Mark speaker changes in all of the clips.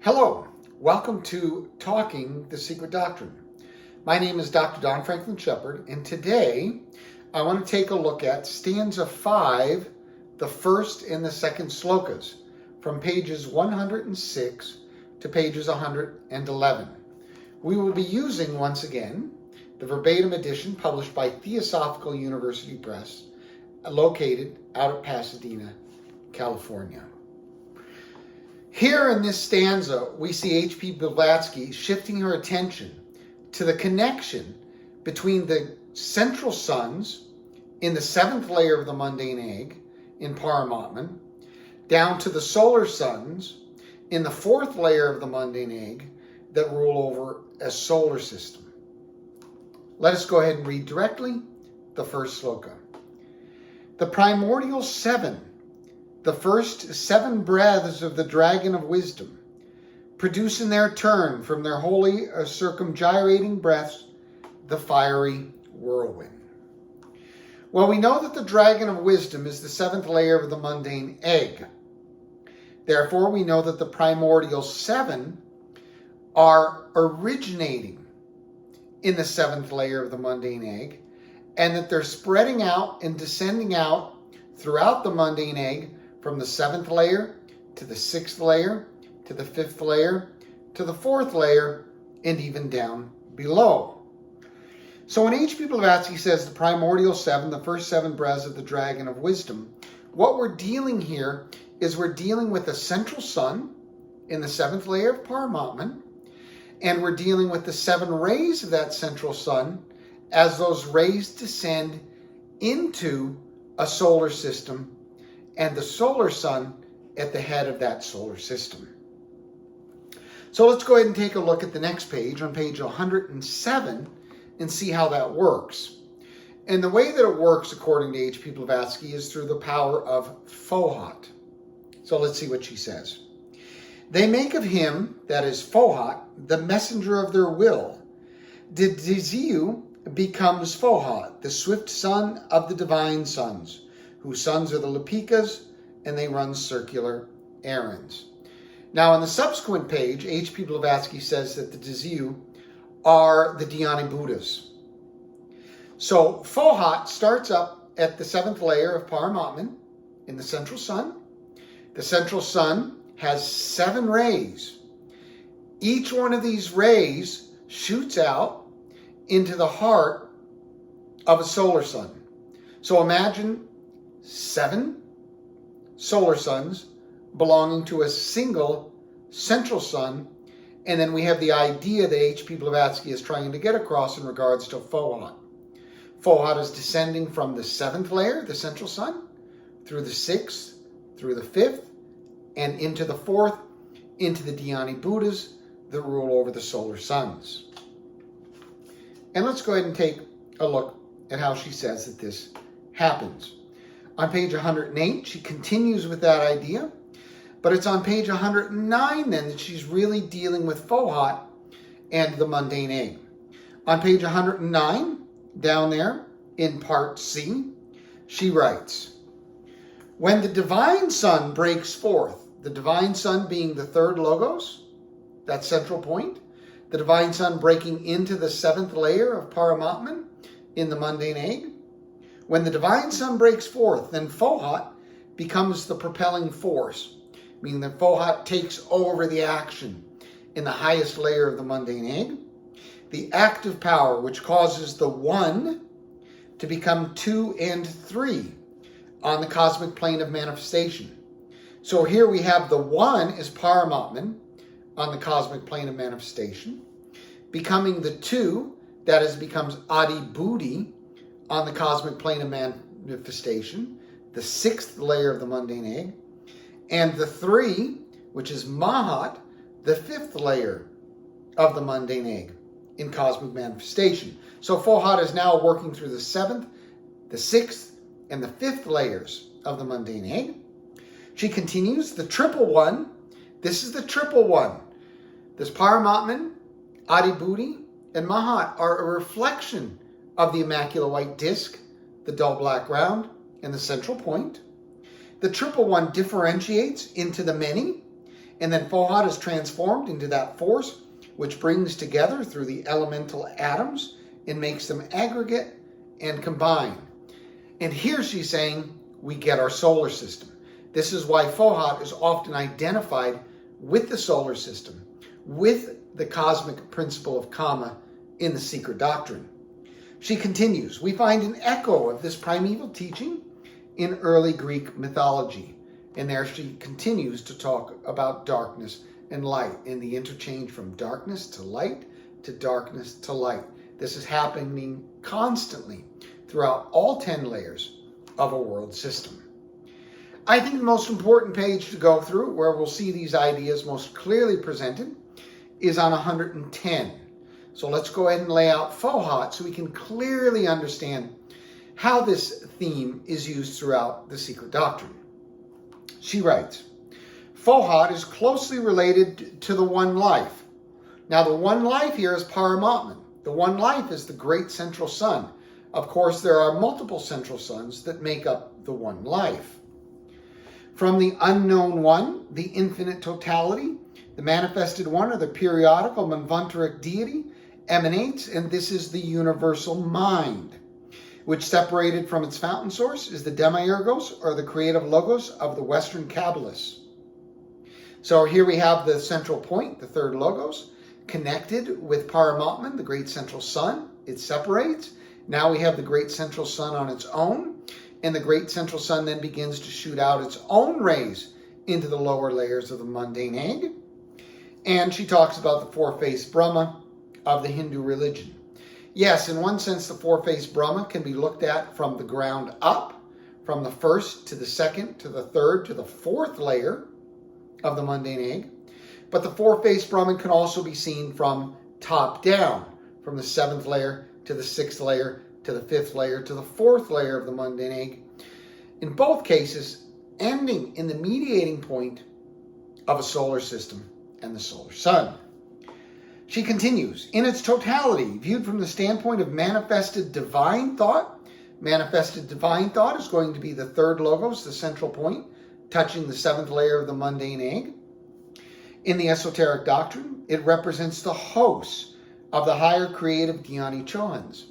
Speaker 1: Hello, welcome to Talking the Secret Doctrine. My name is Dr. Don Franklin Shepherd, and today I want to take a look at stanza 5, the first and the second slokas, from pages 106 to pages 111. We will be using, once again, the verbatim edition published by Theosophical University Press, located out of Pasadena, California. Here in this stanza, we see H.P. Blavatsky shifting her attention to the connection between the central suns in the seventh layer of the mundane egg in Paramatman, down to the solar suns in the fourth layer of the mundane egg that rule over a solar system. Let us go ahead and read directly the first sloka. The primordial seven, the first 7 breaths of the dragon of wisdom, produce in their turn from their holy circumgyrating breaths the fiery whirlwind. Well, we know that the dragon of wisdom is the 7th layer of the mundane egg. Therefore, we know that the primordial 7 are originating in the 7th layer of the mundane egg, and that they're spreading out and descending out throughout the mundane egg from the 7th layer to the 6th layer to the 5th layer to the 4th layer and even down below. So when H.P. Blavatsky says the primordial 7, the first 7 breaths of the dragon of wisdom, what we're dealing here is we're dealing with the central sun in the 7th layer of Paramatman, and we're dealing with the 7 rays of that central sun as those rays descend into a solar system, and the solar sun at the head of that solar system. So let's go ahead and take a look at the next page, on page 107, and see how that works. And the way that it works, according to H.P. Blavatsky, is through the power of Fohat. So let's see what she says. They make of him, that is Fohat, the messenger of their will. The Diziu becomes Fohat, the swift son of the divine sons, whose sons are the Lipikas, and they run circular errands. Now, on the subsequent page, H.P. Blavatsky says that the Diziu are the Dhyani Buddhas. So, Fohat starts up at the 7th layer of Paramatman in the central sun. The central sun has 7 rays. Each one of these rays shoots out into the heart of a solar sun. So imagine 7 solar suns belonging to a single central sun, and then we have the idea that H.P. Blavatsky is trying to get across in regards to Fohat. Fohat is descending from the 7th layer, the central sun, through the 6th, through the 5th, and into the 4th, into the Dhyani Buddhas that rule over the solar suns. And let's go ahead and take a look at how she says that this happens. On page 108, she continues with that idea, but it's on page 109 then that she's really dealing with Fohat and the mundane egg. On page 109, down there in part C, she writes, when the divine sun breaks forth, the divine sun being the 3rd logos, that central point, the divine sun breaking into the 7th layer of Paramatman in the mundane egg, when the divine sun breaks forth, then Fohat becomes the propelling force, meaning that Fohat takes over the action in the highest layer of the mundane egg, the active power which causes the 1 to become 2 and 3 on the cosmic plane of manifestation. So here we have the 1 is Paramatman on the cosmic plane of manifestation, becoming the 2, that is, becomes Adi Buddhi on the cosmic plane of manifestation, the 6th layer of the mundane egg, and the 3, which is Mahat, the 5th layer of the mundane egg in cosmic manifestation. So Fohat is now working through the 7th, the 6th, and the 5th layers of the mundane egg. She continues, the triple 1, this is the triple 1. This Paramatman, Adi Buddhi, and Mahat are a reflection of the immaculate white disk, the dull black ground, and the central point. The triple 1 differentiates into the many, And then Fohat is transformed into that force which brings together through the elemental atoms and makes them aggregate and combine. And here she's saying we get our solar system. This is why Fohat is often identified with the solar system, with the cosmic principle of Kama in the secret doctrine. She continues, we find an echo of this primeval teaching in early Greek mythology. And there she continues to talk about darkness and light and the interchange from darkness to light to darkness to light. This is happening constantly throughout all 10 layers of a world system. I think the most important page to go through, where we'll see these ideas most clearly presented, is on 110. So let's go ahead and lay out Fohat so we can clearly understand how this theme is used throughout the secret doctrine. She writes, Fohat is closely related to the one life. Now the one life here is Paramatman. The one life is the great central sun. Of course, there are multiple central suns that make up the one life. From the unknown one, the infinite totality, the manifested one, or the periodical manvantaric deity, emanates, and this is the universal mind, which separated from its fountain source is the demiurgos, or the creative logos of the Western Kabbalists. So here we have the central point, the third logos, connected with Paramatman, the great central sun. It separates. Now we have the great central sun on its own, and the great central sun then begins to shoot out its own rays into the lower layers of the mundane egg. And she talks about the four-faced Brahma of the Hindu religion. Yes, in one sense, the four-faced Brahma can be looked at from the ground up, from the first to the second to the third to the fourth layer of the mundane egg. But the four-faced Brahman can also be seen from top down, from the seventh layer to the sixth layer to the fifth layer to the fourth layer of the mundane egg. In both cases, ending in the mediating point of a solar system and the solar sun. She continues, in its totality, viewed from the standpoint of manifested divine thought is going to be the third logos, the central point, touching the seventh layer of the mundane egg. In the esoteric doctrine, it represents the hosts of the higher creative Dhyani Chohans.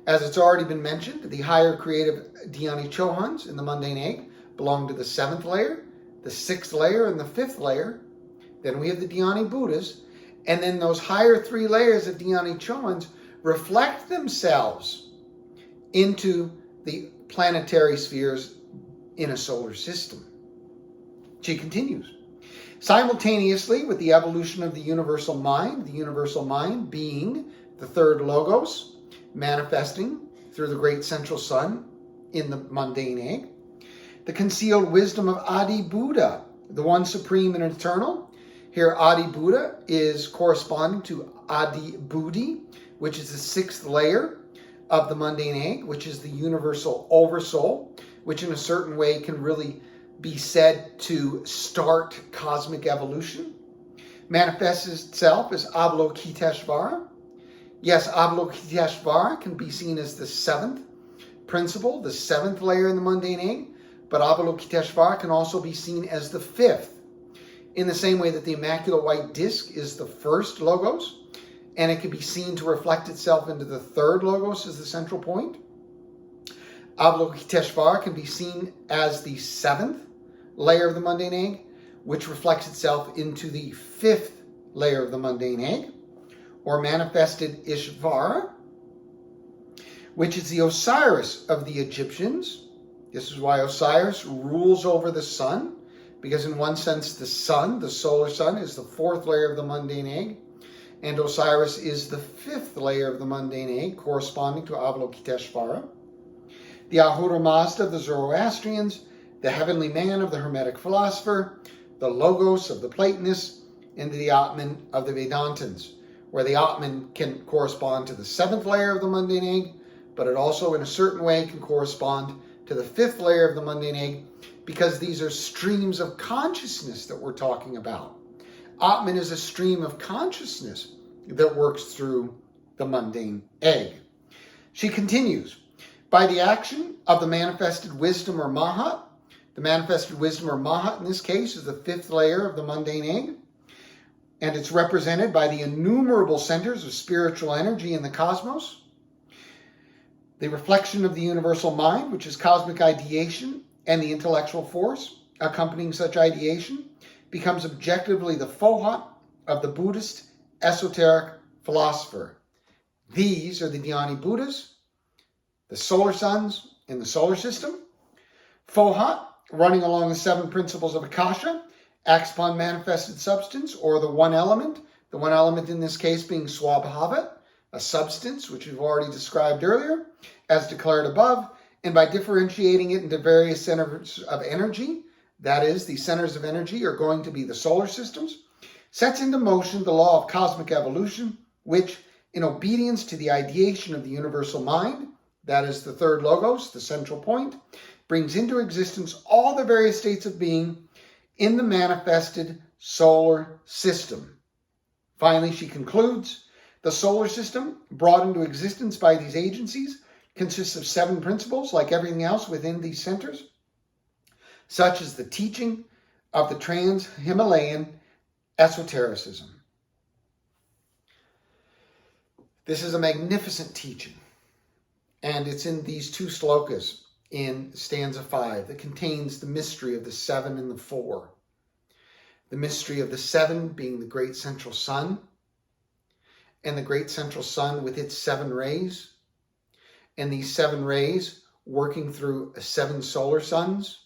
Speaker 1: As it's already been mentioned, the higher creative Dhyani Chohans in the mundane egg belong to the seventh layer, the sixth layer, and the fifth layer. Then we have the Dhyani Buddhas, and then those higher three layers of Dhyani Chohans reflect themselves into the planetary spheres in a solar system. She continues, simultaneously with the evolution of the universal mind being the third logos, manifesting through the great central sun in the mundane egg, the concealed wisdom of Adi Buddha, the one supreme and eternal. Here Adi Buddha is corresponding to Adi Buddhi, which is the sixth layer of the mundane egg, which is the universal oversoul, which in a certain way can really be said to start cosmic evolution. Manifests itself as Avalokiteshvara. Yes, Avalokiteshvara can be seen as the seventh principle, the seventh layer in the mundane egg, but Avalokiteshvara can also be seen as the fifth, in the same way that the immaculate white disk is the first logos, and it can be seen to reflect itself into the third logos as the central point. Avalokiteshvara can be seen as the seventh layer of the mundane egg, which reflects itself into the fifth layer of the mundane egg, or manifested Ishvara, which is the Osiris of the Egyptians. This is why Osiris rules over the sun, because in one sense the sun, the solar sun, is the fourth layer of the mundane egg, and Osiris is the fifth layer of the mundane egg, corresponding to Avalokiteshvara. The Ahura Mazda of the Zoroastrians, the heavenly man of the Hermetic philosopher, the Logos of the Platonists, and the Atman of the Vedantins, where the Atman can correspond to the seventh layer of the mundane egg, but it also in a certain way can correspond to the fifth layer of the mundane egg, because these are streams of consciousness that we're talking about. Atman is a stream of consciousness that works through the mundane egg. She continues, by the action of the manifested wisdom or Mahat, The manifested wisdom, or Mahat in this case, is the fifth layer of the mundane egg. And it's represented by the innumerable centers of spiritual energy in the cosmos. The reflection of the universal mind, which is cosmic ideation, and the intellectual force accompanying such ideation, becomes objectively the Fohat of the Buddhist esoteric philosopher. These are the Dhyani Buddhas, the solar suns in the solar system. Fohat, running along the seven principles of Akasha, acts upon manifested substance, or the one element in this case being Swabhava, a substance which we've already described earlier, as declared above, and by differentiating it into various centers of energy, that is, the centers of energy are going to be the solar systems, sets into motion the law of cosmic evolution, which, in obedience to the ideation of the universal mind, that is the third logos, the central point, brings into existence all the various states of being in the manifested solar system. Finally, she concludes, the solar system, brought into existence by these agencies, consists of seven principles, like everything else within these centers, such as the teaching of the trans-Himalayan esotericism. This is a magnificent teaching, and it's in these two slokas in stanza 5 that contains the mystery of the 7 and the 4. The mystery of the 7 being the great central sun, and the great central sun with its 7 rays, and these 7 rays working through 7 solar suns,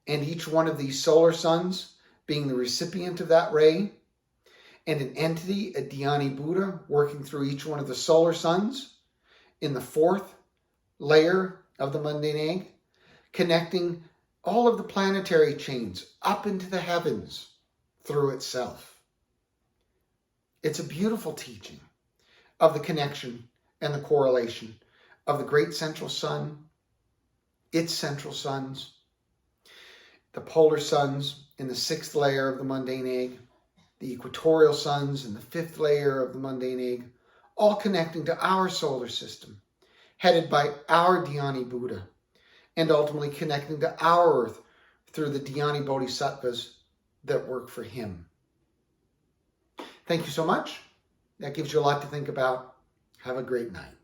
Speaker 1: and each one of these solar suns being the recipient of that ray, and an entity, a Dhyani Buddha, working through each one of the solar suns in the 4th layer of the mundane egg, connecting all of the planetary chains up into the heavens through itself. It's a beautiful teaching of the connection and the correlation of the great central sun, its central suns, the polar suns in the 6th layer of the mundane egg, the equatorial suns in the 5th layer of the mundane egg, all connecting to our solar system, headed by our Dhyani Buddha, and ultimately connecting to our earth through the Dhyani Bodhisattvas that work for him. Thank you so much. That gives you a lot to think about. Have a great night.